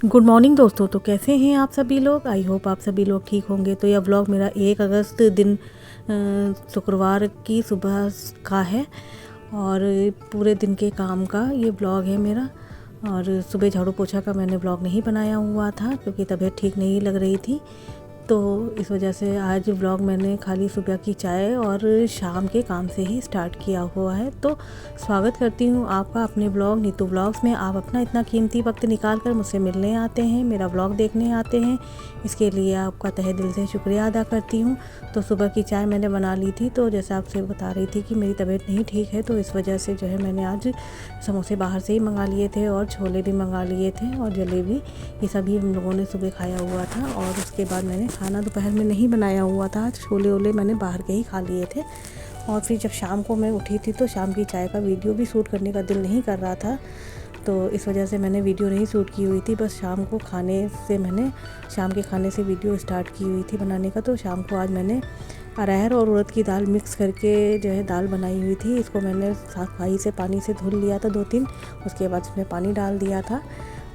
Good morning दोस्तों। तो कैसे हैं आप सभी लोग? आई होप आप सभी लोग ठीक होंगे। तो यह व्लॉग मेरा 1 अगस्त दिन शुक्रवार की सुबह का है और पूरे दिन के काम का ये व्लॉग है मेरा। और सुबह झाड़ू पोछा का मैंने व्लॉग नहीं बनाया हुआ था क्योंकि तबीयत ठीक नहीं लग रही थी, तो इस वजह से आज व्लॉग मैंने खाली सुबह की चाय और शाम के काम से ही स्टार्ट किया हुआ है। तो स्वागत करती हूँ आपका अपने व्लॉग नीतू व्लॉग्स में। आप अपना इतना कीमती वक्त निकाल कर मुझसे मिलने आते हैं, मेरा व्लॉग देखने आते हैं, इसके लिए आपका तहे दिल से शुक्रिया अदा करती हूँ। तो सुबह की चाय मैंने बना ली थी, तो जैसे आपसे बता रही थी कि मेरी तबीयत नहीं ठीक है, तो इस वजह से जो है मैंने आज समोसे बाहर से ही मंगा लिए थे और छोले भी मंगा लिए थे और जलेबी, ये सभी हम लोगों ने सुबह खाया हुआ था। और उसके बाद मैंने खाना दोपहर में नहीं बनाया हुआ था, छोले वोले मैंने बाहर के ही खा लिए थे। और फिर जब शाम को मैं उठी थी तो शाम की चाय का वीडियो भी शूट करने का दिल नहीं कर रहा था, तो इस वजह से मैंने वीडियो नहीं शूट की हुई थी। बस शाम को खाने से मैंने शाम के खाने से वीडियो स्टार्ट की हुई थी बनाने का। तो शाम को आज मैंने अरहर और उड़द की दाल मिक्स करके जो है दाल बनाई हुई थी। इसको मैंने सफाई से पानी से धुल लिया था 2-3, उसके बाद इसमें पानी डाल दिया था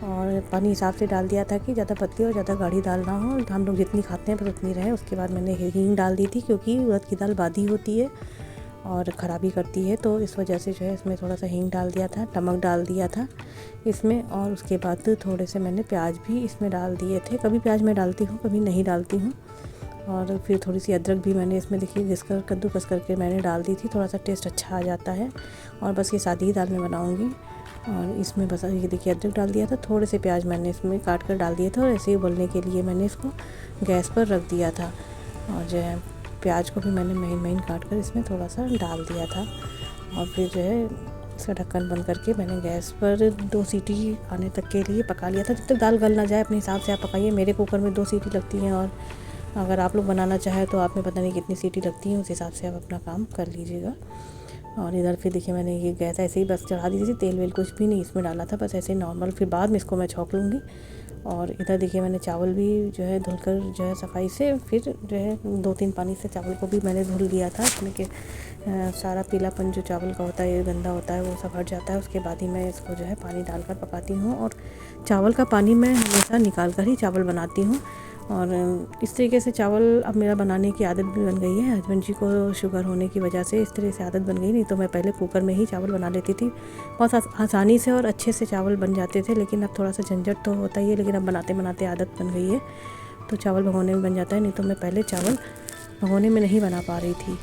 और पानी हिसाब से डाल दिया था कि ज़्यादा पतली और ज़्यादा गाढ़ी दाल ना हो, हम लोग जितनी खाते हैं बस उतनी रहे। उसके बाद मैंने हींग डाल दी थी क्योंकि उड़द की दाल बादी होती है और ख़राबी करती है, तो इस वजह से जो है इसमें थोड़ा सा हींग डाल दिया था, नमक डाल दिया था इसमें। और उसके बाद थोड़े से मैंने प्याज भी इसमें डाल दिए थे। कभी प्याज मैं डालती हूँ, कभी नहीं डालती हूँ। और फिर थोड़ी सी अदरक भी मैंने इसमें देखिए घिसकर कद्दूकस करके मैंने डाल दी थी, थोड़ा सा टेस्ट अच्छा आ जाता है। और बस ये सादी ही दाल में बनाऊँगी और इसमें बस ये देखिए अदरक डाल दिया था, थोड़े से प्याज मैंने इसमें काट कर डाल दिए थे और ऐसे ही उबलने के लिए मैंने इसको गैस पर रख दिया था। और जो है प्याज को भी मैंने महीन महीन काट कर इसमें थोड़ा सा डाल दिया था और फिर जो है इसका ढक्कन बंद करके मैंने गैस पर 2 सीटी आने तक के लिए पका लिया था। जब तक दाल गल ना जाए अपने हिसाब से आप पकाइए। मेरे कुकर में 2 सीटी लगती हैं और अगर आप लोग बनाना चाहें तो आप में पता नहीं कितनी सीटी लगती हैं, उस हिसाब से आप अपना काम कर लीजिएगा। और इधर फिर देखिए मैंने ये गैस ऐसे ही बस चढ़ा दी थी, तेल वेल कुछ भी नहीं इसमें डाला था, बस ऐसे ही नॉर्मल। फिर बाद में इसको मैं छौंक लूँगी। और इधर देखिए मैंने चावल भी जो है धुलकर जो है सफाई से फिर जो है 2-3 पानी से चावल को भी मैंने धुल लिया था, इसमें कि सारा पीलापन जो चावल का होता है, गंदा होता है, वो सब हट जाता है। उसके बाद ही मैं इसको जो है पानी डालकर पकाती हूँ और चावल का पानी मैं हमेशा निकाल कर ही चावल बनाती हूँ। और इस तरीके से चावल अब मेरा बनाने की आदत भी बन गई है। हस्बैंड जी को शुगर होने की वजह से इस तरह से आदत बन गई, नहीं तो मैं पहले कुकर में ही चावल बना लेती थी। बहुत आसानी से और अच्छे से चावल बन जाते थे, लेकिन अब थोड़ा सा झंझट तो होता ही है, लेकिन अब बनाते बनाते आदत बन गई है तो चावल भगोने में बन जाता है। नहीं तो मैं पहले चावल भगोने में नहीं बना पा रही थी,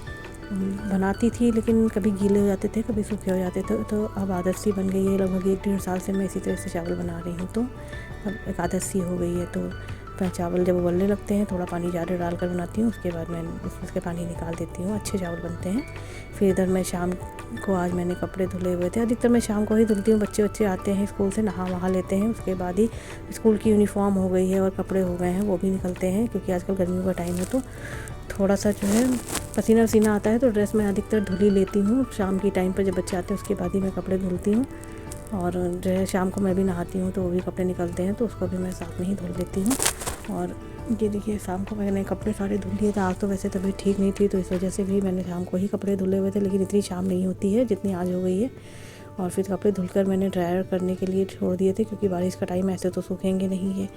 बनाती थी लेकिन कभी गीले हो जाते थे, कभी सूखे हो जाते थे। तो अब आदत सी बन गई है। लगभग 1-1.5 साल से मैं इसी तरह से चावल बना रही हूँ, तो अब एक आदत सी हो गई है। तो मैं चावल जब उबलने लगते हैं थोड़ा पानी ज़्यादा डालकर बनाती हूँ, उसके बाद मैं उसके पानी निकाल देती हूँ, अच्छे चावल बनते हैं। फिर इधर मैं शाम को आज मैंने कपड़े धुले हुए थे, अधिकतर मैं शाम को ही धुलती हूँ। बच्चे आते हैं स्कूल से, नहा वहा लेते हैं, उसके बाद ही स्कूल की यूनिफॉर्म हो गई है और कपड़े हो गए हैं वो भी निकलते हैं, क्योंकि आजकल गर्मियों का टाइम है तो थोड़ा सा जो है पसीना वसीना आता है, तो ड्रेस मैं अधिकतर धुल ही लेती हूँ। शाम की टाइम पर जब बच्चे आते हैं उसके बाद ही मैं कपड़े धुलती हूँ। और जो है शाम को मैं भी नहाती हूँ तो वो भी कपड़े निकलते हैं, तो उसको भी मैं साथ में ही धुल लेती हूँ। और ये देखिए शाम को मैंने कपड़े सारे धुल लिए थे। आज तो वैसे तबीयत ठीक नहीं थी, तो इस वजह से भी मैंने शाम को ही कपड़े धुले हुए थे, लेकिन इतनी शाम नहीं होती है जितनी आज हो गई है। और फिर कपड़े धुलकर मैंने ड्रायर करने के लिए छोड़ दिए थे, क्योंकि बारिश का टाइम ऐसे तो सूखेंगे नहीं है,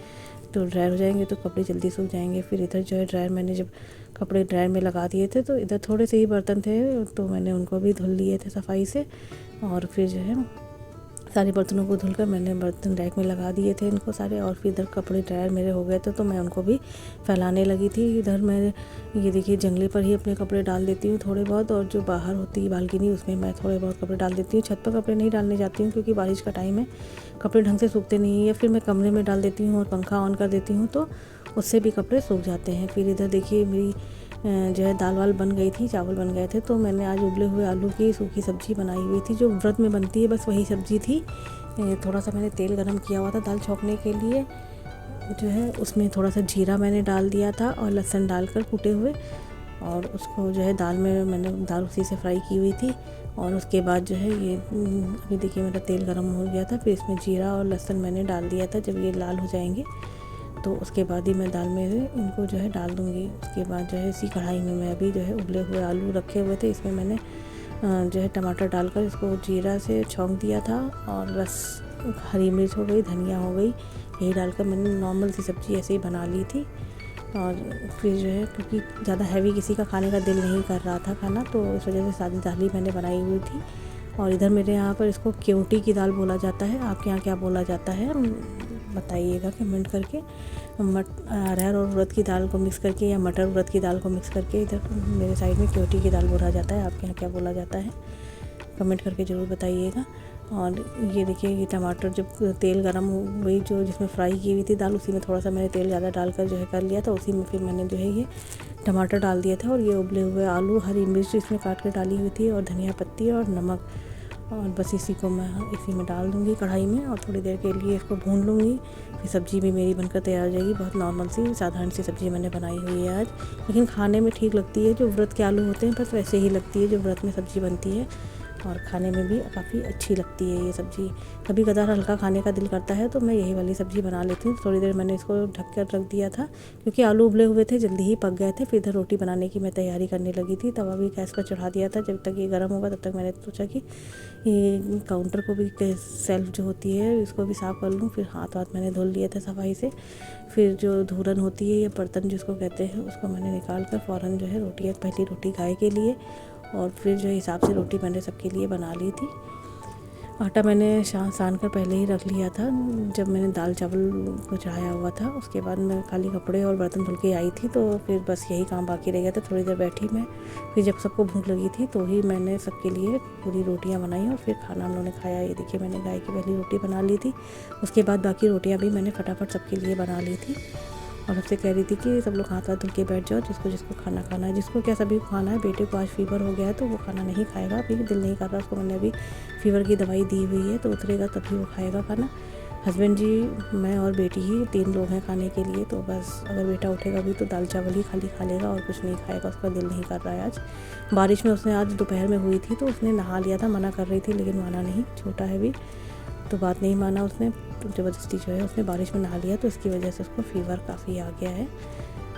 तो ड्रायर हो जाएंगे तो कपड़े जल्दी सूख जाएंगे। फिर इधर जो है ड्रायर मैंने जब कपड़े ड्रायर में लगा दिए थे, तो इधर थोड़े से ही बर्तन थे तो मैंने उनको भी धुल लिए थे सफाई से। और फिर जो है सारे बर्तनों को धुलकर मैंने बर्तन रैक में लगा दिए थे इनको सारे। और फिर इधर कपड़े ड्रायर मेरे हो गए थे तो मैं उनको भी फैलाने लगी थी। इधर मैं ये देखिए जंगले पर ही अपने कपड़े डाल देती हूँ थोड़े बहुत, और जो बाहर होती है बालकनी उसमें मैं थोड़े बहुत कपड़े डाल देती हूँ। छत पर कपड़े नहीं डालने जाती हूँ क्योंकि बारिश का टाइम है, कपड़े ढंग से सूखते नहीं है। या फिर मैं कमरे में डाल देती हूँ और पंखा ऑन कर देती हूँ तो उससे भी कपड़े सूख जाते हैं। फिर इधर देखिए मेरी जो है दाल वाल बन गई थी, चावल बन गए थे, तो मैंने आज उबले हुए आलू की सूखी सब्ज़ी बनाई हुई थी, जो व्रत में बनती है, बस वही सब्ज़ी थी। थोड़ा सा मैंने तेल गरम किया हुआ था दाल छौंकने के लिए, जो है उसमें थोड़ा सा जीरा मैंने डाल दिया था और लहसुन डालकर कूटे हुए, और उसको जो है दाल में मैंने दाल उसी से फ्राई की हुई थी। और उसके बाद जो है ये अभी देखिए मेरा तेल गरम हो गया था, फिर इसमें जीरा और लहसुन मैंने डाल दिया था। जब ये लाल हो जाएंगे तो उसके बाद ही मैं दाल में इनको जो है डाल दूँगी। उसके बाद जो है इसी कढ़ाई में मैं अभी जो है उबले हुए आलू रखे हुए थे, इसमें मैंने जो है टमाटर डालकर इसको जीरा से छौंक दिया था। और बस हरी मिर्च हो गई, धनिया हो गई, यही डालकर मैंने नॉर्मल सी सब्ज़ी ऐसे ही बना ली थी। और फिर जो है क्योंकि ज़्यादा हैवी किसी का खाने का दिल नहीं कर रहा था खाना, तो इस वजह से सादी दाल ही मैंने बनाई हुई थी। और इधर मेरे यहाँ पर इसको क्योटी की दाल बोला जाता है, आपके यहाँ क्या बोला जाता है बताइएगा कमेंट करके। अरहर और उड़द की दाल को मिक्स करके या मटर उड़द की दाल को मिक्स करके इधर मेरे साइड में क्योटी की दाल बोला जाता है, आपके यहाँ क्या बोला जाता है कमेंट करके ज़रूर बताइएगा। और ये देखिए ये टमाटर जब तेल गरम हो गई जो जिसमें फ्राई की हुई थी दाल, उसी में थोड़ा सा मैंने तेल ज़्यादा डालकर जो है कर लिया था। उसी में फिर मैंने जो है ये टमाटर डाल दिया था और ये उबले हुए आलू, हरी मिर्च इसमें काट कर डाली हुई थी और धनिया पत्ती और नमक। और बस इसी को मैं इसी में डाल दूँगी कढ़ाई में और थोड़ी देर के लिए इसको भून लूँगी। फिर सब्ज़ी भी मेरी बनकर तैयार हो जाएगी। बहुत नॉर्मल सी साधारण सी सब्ज़ी मैंने बनाई हुई है आज, लेकिन खाने में ठीक लगती है। जो व्रत के आलू होते हैं बस वैसे ही लगती है जो व्रत में सब्ज़ी बनती है, और खाने में भी काफ़ी अच्छी लगती है ये सब्ज़ी। कभी कदार हल्का खाने का दिल करता है तो मैं यही वाली सब्ज़ी बना लेती हूँ। थोड़ी देर मैंने इसको ढक कर रख दिया था क्योंकि आलू उबले हुए थे, जल्दी ही पक गए थे। फिर इधर रोटी बनाने की मैं तैयारी करने लगी थी। तवा भी गैस पर चढ़ा दिया था, जब तक ये गर्म होगा तब तक मैंने सोचा कि ये काउंटर को भी सेल्फ जो होती है इसको भी साफ़ कर लूँ। फिर हाथ मैंने धुल लिए थे सफाई से। फिर जो धूरन होती है या बर्तन जिसको कहते हैं उसको मैंने निकाल कर फ़ौरन जो है रोटी, पहली रोटी गाय के लिए और फिर जो हिसाब से रोटी मैंने सबके लिए बना ली थी। आटा मैंने सान कर पहले ही रख लिया था जब मैंने दाल चावल को चढ़ाया हुआ था। उसके बाद मैं खाली कपड़े और बर्तन धुल के आई थी, तो फिर बस यही काम बाकी रह गया था। थोड़ी देर बैठी मैं, फिर जब सबको भूख लगी थी तो ही मैंने सबके लिए पूरी रोटियां बनाई और फिर खाना हम लोगों ने खाया। ये देखिए मैंने गाय की पहली रोटी बना ली थी। उसके बाद बाकी रोटियाँ भी मैंने फटाफट सबके लिए बना ली थी और सबसे कह रही थी कि सब लोग हाथ धुल के बैठ जाओ, जिसको जिसको खाना खाना है, जिसको क्या सभी खाना है। बेटे को आज फीवर हो गया है तो वो खाना नहीं खाएगा, अभी दिल नहीं कर रहा उसको। मैंने अभी फीवर की दवाई दी हुई है, तो उतरेगा तभी वो खाएगा खाना। हस्बैंड जी, मैं और बेटी ही 3 लोग हैं खाने के लिए, तो बस अगर बेटा उठेगा भी तो दाल चावल ही खाली खा लेगा और कुछ नहीं खाएगा, उसका दिल नहीं कर रहा है। आज बारिश में उसने आज दोपहर में हुई थी तो उसने नहा लिया था, मना कर रही थी लेकिन माना नहीं, छोटा है भी तो बात नहीं माना उसने, ज़बरदस्ती जो है उसने बारिश में नहा लिया तो इसकी वजह से उसको फ़ीवर काफ़ी आ गया है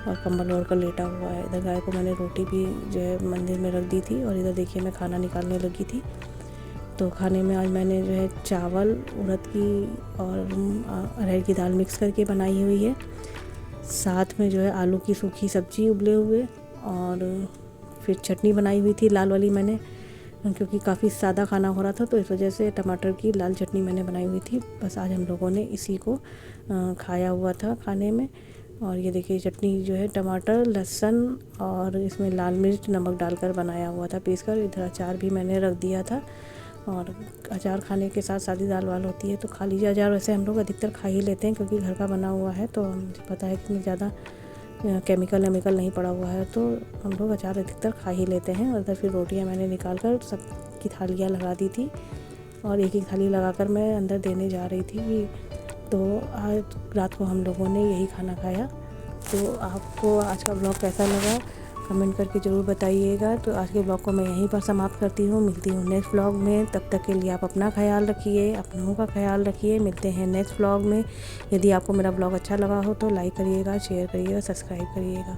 और कंबल ओढ़ कर लेटा हुआ है। इधर गाय को मैंने रोटी भी जो है मंदिर में रख दी थी और इधर देखिए मैं खाना निकालने लगी थी। तो खाने में आज मैंने जो है चावल, उड़द की और अरहर की दाल मिक्स करके बनाई हुई है। साथ में जो है आलू की सूखी सब्ज़ी उबले हुए और फिर चटनी बनाई हुई थी लाल वाली मैंने, क्योंकि काफ़ी सादा खाना हो रहा था तो इस वजह से टमाटर की लाल चटनी मैंने बनाई हुई थी। बस आज हम लोगों ने इसी को खाया हुआ था खाने में। और ये देखिए चटनी जो है टमाटर, लहसुन और इसमें लाल मिर्च, नमक डालकर बनाया हुआ था पीस कर। इधर अचार भी मैंने रख दिया था और अचार खाने के साथ सादी दाल वाल होती है तो खा लीजिए। अचार वैसे हम लोग अधिकतर खा ही लेते हैं क्योंकि घर का बना हुआ है, तो मुझे पता है कि ज़्यादा केमिकल नहीं पड़ा हुआ है, तो हम लोग अचार अधिकतर खा ही लेते हैं। और इधर फिर रोटियां मैंने निकाल कर सबकी थालियाँ लगा दी थी और एक एक थाली लगाकर मैं अंदर देने जा रही थी। तो आज रात को हम लोगों ने यही खाना खाया। तो आपको आज का ब्लॉग कैसा लगा कमेंट करके ज़रूर बताइएगा। तो आज के ब्लॉग को मैं यहीं पर समाप्त करती हूँ, मिलती हूँ नेक्स्ट ब्लॉग में। तब तक के लिए आप अपना ख्याल रखिए, अपनों का ख्याल रखिए। मिलते हैं नेक्स्ट ब्लॉग में। यदि आपको मेरा ब्लॉग अच्छा लगा हो तो लाइक करिएगा, शेयर करिएगा, सब्सक्राइब करिएगा।